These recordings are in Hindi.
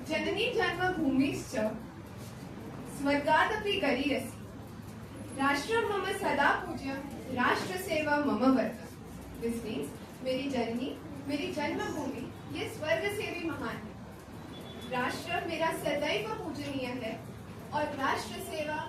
जननी जन्मभूमिश्च स्वर्गादपि गरीयसी। राष्ट्रं मम सदा पूज्यं, राष्ट्र सेवा मम व्रतम्। दिस मीन्स मेरी जननी, मेरी जन्मभूमि ये स्वर्ग से भी महान है। राष्ट्र मेरा सदैव पूजनीय है और राष्ट्र सेवा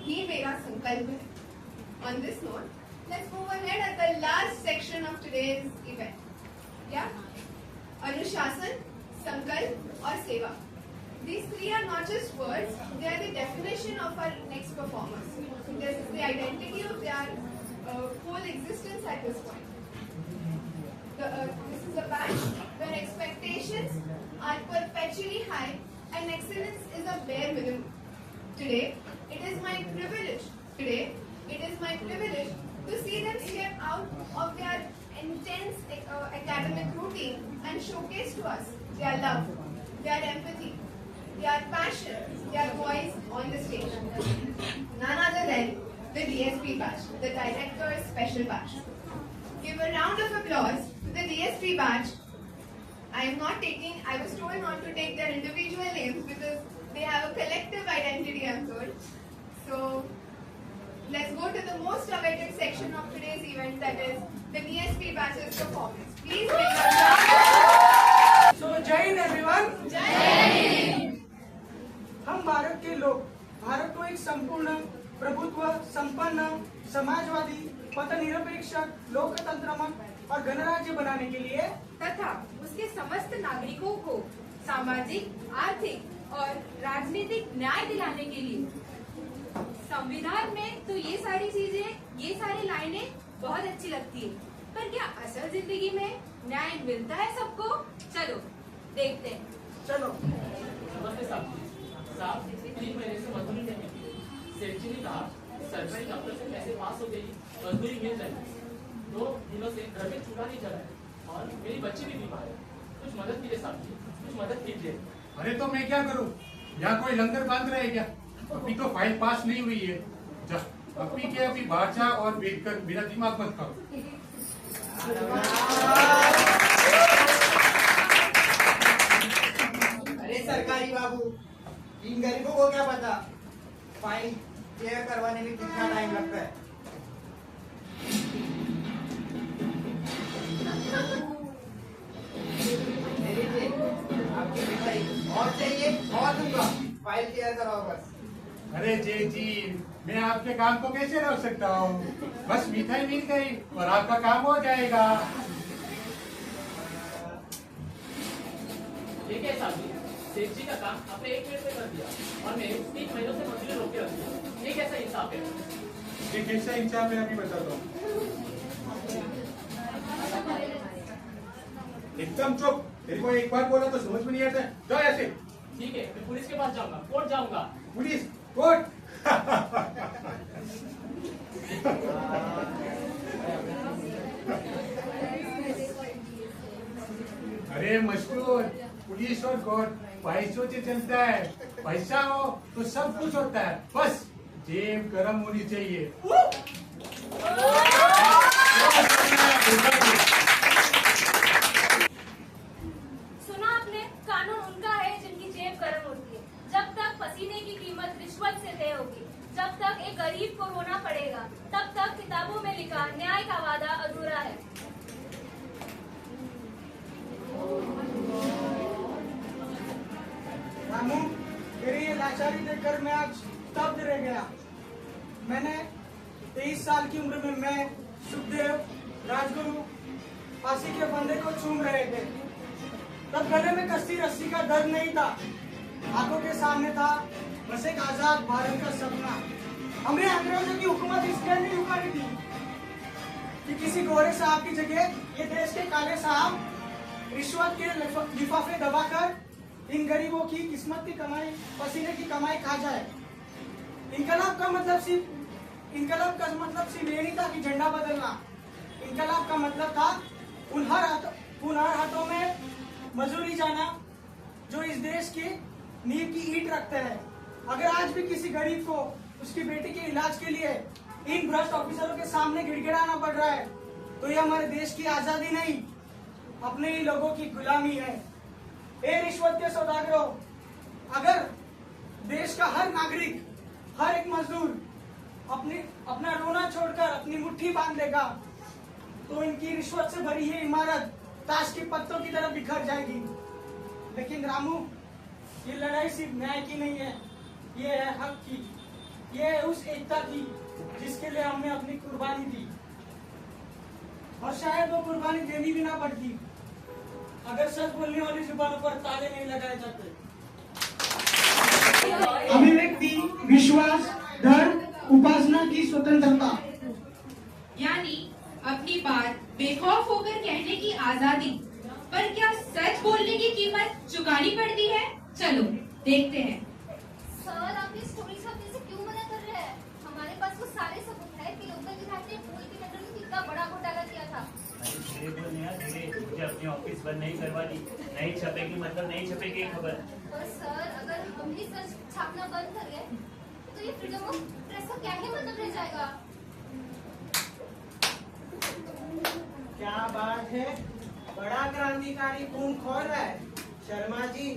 ही मेरा संकल्प है। On this note, let's move ahead at the last section of today's event. Yeah? Anushasan, Sankalp और सेवा. These three are not just words, they are the definition of our next performers. This is the identity of their whole existence at this point. This is a batch where expectations are perpetually high and excellence is a bare minimum. Today, it is my privilege to see them step out of their intense academic routine and showcase to us their love, their empathy, their passion, their voice on the stage. None other than the DSP batch, the Director's Special Batch. Give a round of applause to the DSP batch. I was told not to take their individual names because they have a collective identity, I'm told. So, let's go to the most awaited section of today's event, that is the DSP batch's performance. Please bring up. So, Jai Hind everyone. Jai Hind. हम भारत के लोग भारत को एक संपूर्ण प्रभुत्व संपन्न समाजवादी पथनिरपेक्ष लोकतंत्रात्मक और गणराज्य बनाने के लिए तथा उसके समस्त नागरिकों को सामाजिक, आर्थिक और राजनीतिक न्याय दिलाने के लिए संविधान में तो ये सारी चीजें, ये सारी लाइनें बहुत अच्छी लगती है, पर क्या असल जिंदगी में न्याय मिलता है सबको? चलो देखते हैं। चलो। नमस्ते साहब 3 महीने से मजदूरी नहीं मिली। सेठ जी ने कहा सरकारी डॉक्टर से पैसे पास हो गई, मजदूरी मिल जाएगी। 2 दिनों से घर में चूल्हा नहीं जला है और मेरी बच्ची भी बीमार है। कुछ मदद कीजिए साहब जी, कुछ मदद कीजिए। अरे तो मैं क्या करूं? यहाँ कोई लंगर बांध रहे क्या? अभी तो फाइल पास नहीं हुई है। अभी के अभी बाहर जा और बिना दिमाग मत करो। अरे सरकारी बाबू, इन गरीबों को क्या पता फाइल क्लियर करवाने में कितना टाइम लगता है। आपकी मिठाई और चाहिए और दूंगा, फाइल क्लियर कराओ बस। अरे जय जी, मैं आपके काम को कैसे रोक सकता हूँ? बस मिठाई मिल गई और आपका काम हो जाएगा। ये क्या साहब जी, सेठ जी का काम आपने 1 मिनट में कर दिया और मैं 3 महीनों से मजदूरी रोक के रख दिया। ये कैसा इंसाफ है? ये कैसा इंसाफ है अभी बताता हूँ। एकदम चुप। तेरे को एक बार बोला तो समझ में नहीं आता। जाओ ऐसे। ठीक है, मैं पुलिस के पास जाऊंगा, कोर्ट जाऊंगा। Police court. अरे मशहूर पुलिस और कोर्ट पैसों से चलता है। पैसा हो तो सब कुछ होता है, बस जेब गर्म होनी चाहिए। सुना आपने? कानून उनका है जिनकी जेब गर्म होती है। जब तक पसीने की कीमत रिश्वत से तय होगी, जब तक एक गरीब को रोना पड़ेगा, तब तक किताबों में लिखा न्याय का वादा अधूरा है। रामू, मेरी ये लाचारी देखकर मैं आज स्तब्ध रह गया। मैंने 23 साल की उम्र में मैं, सुखदेव, राजगुरु फांसी के फंदे को चूम रहे थे। तब गले में कसी रस्सी का दर्द नहीं था, आंखों के सामने था बस एक आजाद भारत का सपना। हमने अंग्रेजों की हुकूमत इसलिए नहीं उखाड़ी थी कि किसी गोरे साहब की जगह ये देश के काले साहब रिश्वत के लिफाफे दबाकर इन गरीबों की किस्मत की कमाई, पसीने की कमाई खा जाए। इनकलाब का मतलब सिर्फ ये नहीं था कि झंडा बदलना। इनकलाब का मतलब था उन हर हाथों में मजदूरी जाना जो इस देश की नींव की ईंट रखते हैं। अगर आज भी किसी गरीब को उसकी बेटी के इलाज के लिए इन भ्रष्ट ऑफिसरों के सामने गिड़गिड़ाना पड़ रहा है तो ये हमारे देश की आजादी नहीं, अपने ही लोगों की गुलामी है। ए रिश्वत के सौदागरों, अगर देश का हर नागरिक, हर एक मजदूर अपना रोना छोड़कर अपनी मुट्ठी बांध देगा तो इनकी रिश्वत से भरी ये इमारत ताश के पत्तों की तरह बिखर जाएगी। लेकिन रामू, ये लड़ाई सिर्फ न्याय की नहीं है, ये है हक की, ये है उस एकता की जिसके लिए हमने अपनी कुर्बानी दी। और शायद वो कुर्बानी देनी भी ना पड़ती अगर सच बोलने वाली जुबानों पर ताले नहीं लगाए जाते। अभिव्यक्ति, विश्वास, धर्म, उपासना की स्वतंत्रता, यानी अपनी बात बेखौफ होकर कहने की आजादी। पर क्या सच बोलने की कीमत चुकानी पड़ती है? चलो देखते हैं। सर, आप ये स्टोरी छापने से क्यों मना कर रहे हैं? हमारे पास वो सारे सबूत है कि लोकल विधायक ने फूल के मैटर में कितना बड़ा घोटाला किया था। धीरे बोलने यार, धीरे। मुझे अपनी ऑफिस बंद नहीं करवा दी। नहीं छपेगी मतलब नहीं छपेगी खबर। और सर, अगर हम भी सच छापना बंद कर गए तो ये फ्रीडम ऑफ प्रेस का क्या ही मतलब रह जाएगा? क्या बात है, बड़ा क्रांतिकारी खून खोल रहा है। शर्मा जी,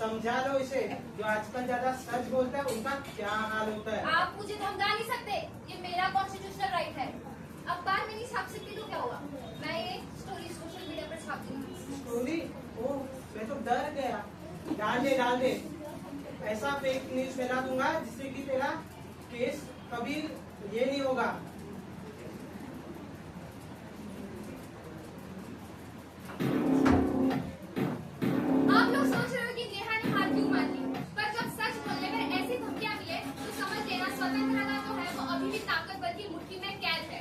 समझा लो इसे। जो आजकल ज्यादा सच बोलता है उनका क्या हाल होता है। आप मुझे धमका नहीं सकते, ये मेरा कॉन्स्टिट्यूशनल राइट है। अब बात में नहीं छाप सकती तो क्या हुआ? मैं ये स्टोरी सोशल मीडिया पर छाप दूंगी। स्टोरी? ओह, मैं तो डर गया। डाल दे। ऐसा फेक न्यूज फैला दूंगा जिससे कि तेरा केस कभी ये नहीं होगा। आप लोग सोच रहे हो कि नेहा ने हार क्यों मान ली, पर जब सच बोलने में ऐसी धमकियां मिले तो समझ लेना स्वतंत्रता जो है वो अभी भी ताकतवर की मुट्ठी में कैद है।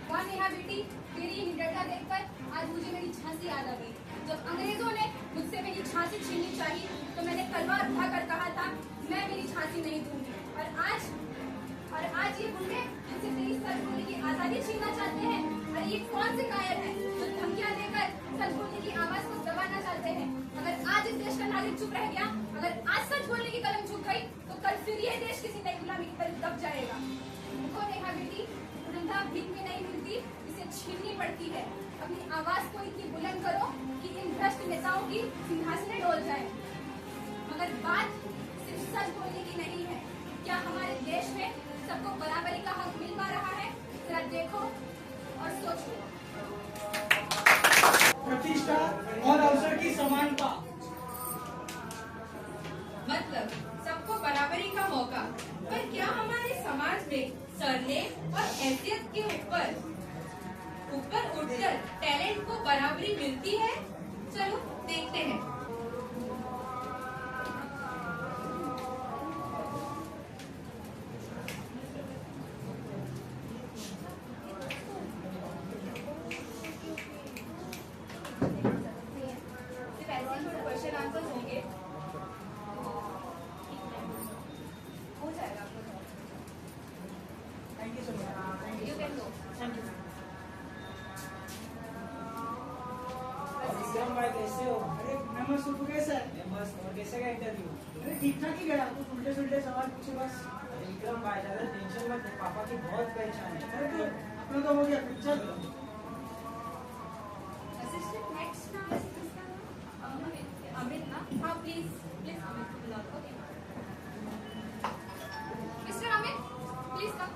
वाह नेहा बेटी, तेरी निडरता देखकर आज मुझे मेरी झांसी याद आ गई। जब अंग्रेजों ने मुझसे मेरी झांसी छीननी चाहिए तो मैंने तलवार उठाकर कहा था मैं मेरी झांसी नहीं दूंगी। और आज ये गुंडे मुझसे तेरी सच बोलने की आजादी छीनना चाहते हैं। और ये कौन से कायर हैं जो धमकियां देकर सच बोलने की आवाज को दबाना चाहते हैं? अगर आज इस देश का नागरिक चुप रह गया, अगर आज सच बोलने की कलम झुक गई तो कल फिर ये देश किसी नई गुलामी की तरफ दब जाएगा। देखो नेहा बेटी, धंधा भीख में नहीं मिलती, इसे छीननी पड़ती है। अपनी आवाज को इतनी बुलंद करो कि इन भ्रष्ट नेताओं की सिंहासनें डोल जाए। मगर बात सिर्फ सच बोलने की नहीं है। क्या हमारे देश में सबको बराबरी का हक मिल पा रहा है? जरा देखो और सोचो। प्रतिष्ठा और अवसर की समानता, मतलब सबको बराबरी का मौका। पर क्या हमारे समाज में सरने और हैसियत के ऊपर उठकर टैलेंट को बराबरी मिलती है? चलो देखते हैं। सिर्फ ऐसे ही थोड़े क्वेश्चन आंसर होंगे, हो जाएगा आपको। Thank you so much. You can go. Thank you. Vikram भाई कैसे हो? अरे मैं मस्त हूँ, कैसा है? मैं मस्त। और कैसे गया इंटरव्यू? अरे ठीक ठाक ही गया, कुछ उल्टे सुल्टे सवाल पूछे बस। विक्रम भाई ज्यादा टेंशन मत ले, पापा की बहुत पहचान है। अरे तो अपना तो हो गया पिक्चर। असिस्टेंट नेक्स्ट नाम है किसका? अमित ना? हाँ प्लीज अमित को बुला लो। Mister Amit, please come.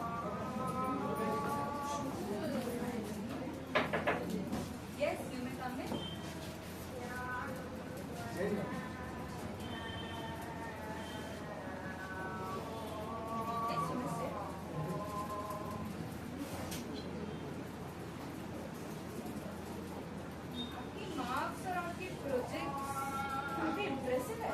Yes you may come in. आपकी मार्क्स और आपके प्रोजेक्ट काफी इम्प्रेसिव है।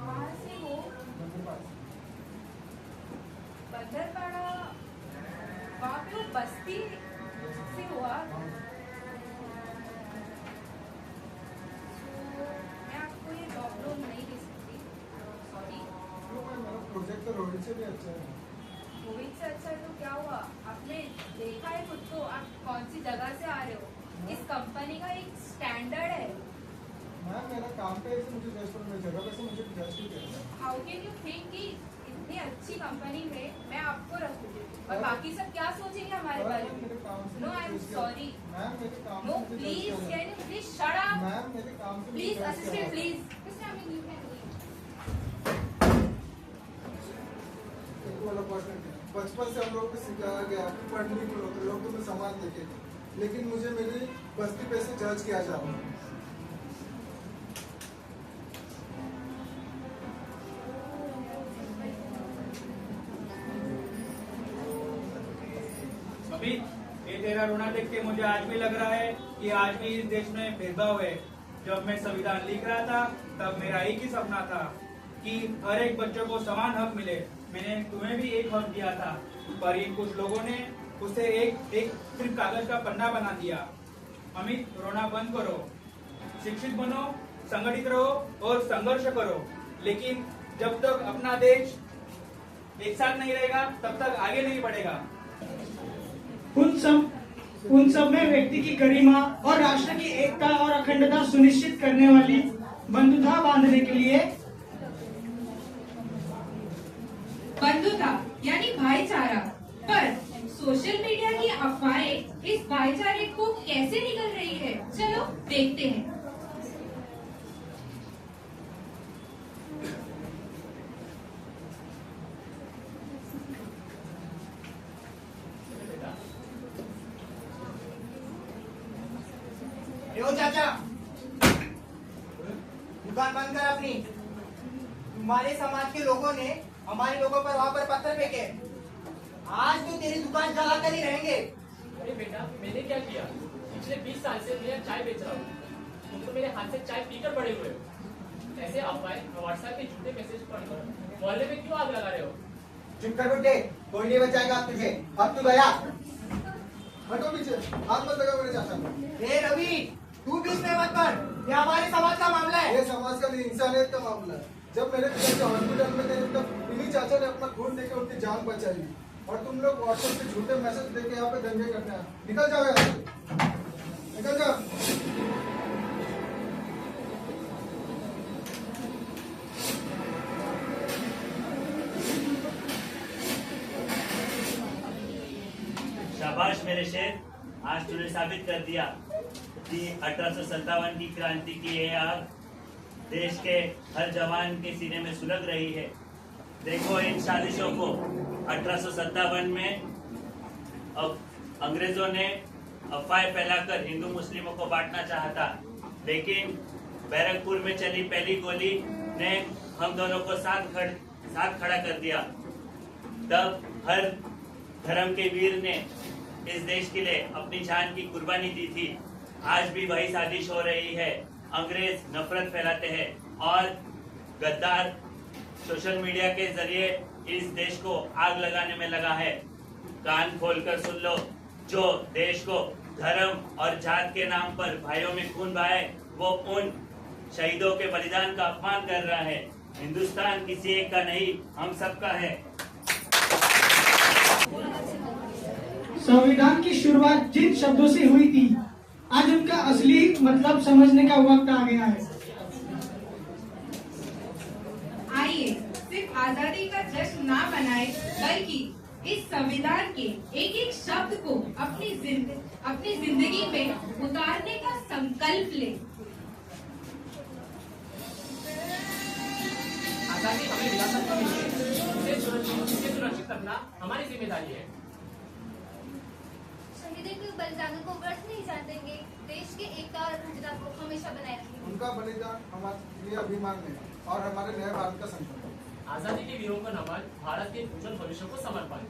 कहाँ से हो? बंदरपाड़ा, वहाँ पे वो बस्ती से हुआ। मैं आपको ये जॉब लोन नहीं दे सकती, सॉरी। प्रोजेक्ट तो रोहित से भी अच्छा है। रोहित से अच्छा है तो क्या हुआ? आपने देखा है खुद को, आप कौन सी जगह से आ रहे हो? इस कंपनी का एक स्टैंडर्ड है। मैम मेरा काम पे ऐसे मुझे जज करना, जगह पे से मुझे जज नहीं करना। How can can you think कि इतनी अच्छी कंपनी में मैं आपको रखूं और बाकी सब क्या सोचेंगे हमारे बारे में? No, I am sorry. Ma'am मेरे काम नो से प्लीज, जज can you please shut up? Ma'am मेरे काम से प्लीज जज असिस्टेंट, किया। Please. Mister Amit, you can leave. एक वाला क्वेश्चन है। बचपन से हम लोग को सिखाया गया कि पढ़ने को लोगों में समान देखेंगे, लेकिन मुझे मेरी बस्ती पे से जज किया जा रहा है। अभी ये तेरा रोना देख के मुझे आज भी लग रहा है कि आज भी इस देश में भेदभाव है। जब मैं संविधान लिख रहा था तब मेरा एक ही सपना था कि हर एक बच्चों को समान हक मिले। मैंने तुम्हें भी एक हक दिया था, पर इन कुछ लोगों ने उसे एक सिर्फ कागज का पन्ना बना दिया। अमित, रोना बंद करो, शिक्षित बनो, संगठित रहो और संघर्ष करो। लेकिन जब तक अपना देश एक साथ नहीं रहेगा तब तक आगे नहीं बढ़ेगा। उन सब में व्यक्ति की गरिमा और राष्ट्र की एकता और अखंडता सुनिश्चित करने वाली बंधुता बांधने के लिए बंधुता यानी भाईचारा। पर सोशल मीडिया की अफवाहें इस भाईचारे को कैसे निकल रही है, चलो देखते हैं। यो चाचा, दुकान बंद कर अपनी। तुम्हारे समाज के लोगों ने हमारे लोगों पर वहाँ पर पत्थर फेंके। आज तो तेरी दुकान जला कर ही रहेंगे। अरे बेटा, मैंने क्या किया? पिछले 20 साल से मैं चाय बेच रहा हूँ। तुम तो मेरे हाथ से चाय पीकर बड़े हुए हो। ऐसे अफवाहें व्हाट्सएप के झूठे मैसेज पढ़कर मोहल्ले में क्यों आग लगा रहे हो? चुप कर बेटे, कोई नहीं बचाएगा अब तुझे। अब तू गया। हटो पीछे, हाथ मत लगाओ मेरे चाचा। ए रवि, तू बीच में मत पड़। ये हमारे समाज का मामला है। ये समाज का नहीं, इंसानियत का मामला है। जब मेरे पिताजी हॉस्पिटल में थे तब इन्हीं चाचा ने अपना खून देकर उनकी जान बचाई, और तुम लोग व्हाट्सएप पे झूठे मैसेज देके यहाँ पे दंगे करने आए। निकल जाओ यहाँ से, निकल जाओ। शाबाश मेरे शेर, आज तूने साबित कर दिया कि 1857 की क्रांति की ये आग देश के हर जवान के सीने में सुलग रही है। देखो इन साजिशों को। 1857 में अब अंग्रेजों ने अफवाहें फैलाकर हिंदू मुस्लिमों को बांटना चाहा था, लेकिन बैरकपुर में चली पहली गोली ने हम दोनों को साथ खड़ा कर दिया। तब हर धर्म के वीर ने इस देश के लिए अपनी जान की कुर्बानी दी थी। आज भी वही साजिश हो रही है। अंग्रेज नफरत फैलाते हैं और गद्दार सोशल मीडिया के जरिए इस देश को आग लगाने में लगा है। कान खोलकर सुन लो, जो देश को धर्म और जात के नाम पर भाइयों में खून बहाए, वो उन शहीदों के बलिदान का अपमान कर रहा है। हिंदुस्तान किसी एक का नहीं, हम सबका है। संविधान की शुरुआत जिन शब्दों से हुई थी, आज उनका असली मतलब समझने का वक्त आ गया है। आइए सिर्फ आजादी का जश्न ना मनाए, बल्कि इस संविधान के एक एक शब्द को अपनी जिंदगी में उतारने का संकल्प ले। आजादी हमें विरासत में मिली है, इसे सुरक्षित रखना हमारी जिम्मेदारी है। शहीदों के बलिदानों को व्यर्थ नहीं जाने देंगे। देश के एकता और अखंडता को हमेशा बनाए रखेंगे। उनका बलिदान हमारे लिए अभिमान है और हमारे नए भारत का संकल्प है। आजादी के वीरों को नमन, भारत के उज्जवल भविष्य को समर्पण।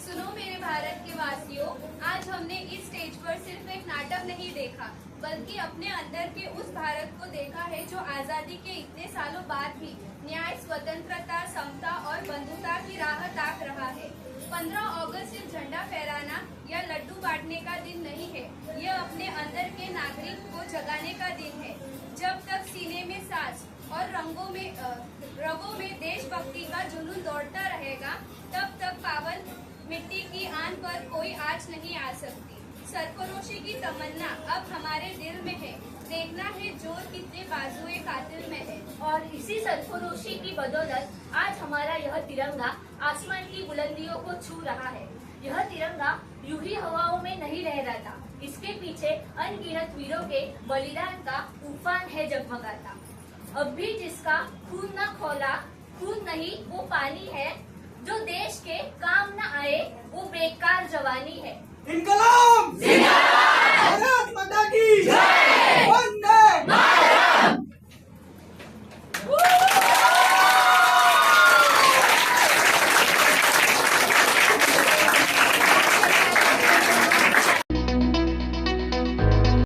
सुनो मेरे भारत के वासियों, आज हमने इस स्टेज पर सिर्फ एक नाटक नहीं देखा, बल्कि अपने अंदर के उस भारत को देखा है जो आजादी के इतने सालों बाद भी न्याय, स्वतंत्रता, समता और बंधुता की राह ताक रहा है। 15 अगस्त सिर्फ झंडा फहराना या लड्डू बांटने का दिन नहीं है, यह अपने अंदर के नागरिक को जगाने का दिन है। जब तक सीने में सांस और रगों में देशभक्ति का जुनून दौड़ता रहेगा, तब तक पावन मिट्टी की आन पर कोई आँच नहीं आ सकती। सरफरोशी की तमन्ना अब हमारे दिल में है। देखना है जोर कितने बाजुए कातिल में है। और इसी सरफरोशी की बदौलत आज हमारा यह तिरंगा आसमान की बुलंदियों को छू रहा है। यह तिरंगा यूं ही हवाओं में नहीं लहराता, इसके पीछे अनगिनत वीरों के बलिदान का तूफान है जगमगाता। अब भी जिसका खून न खौला, खून नहीं वो पानी है, जो देश के काम न आए वो बेकार जवानी है। इनकलाब! भारत माता की जय!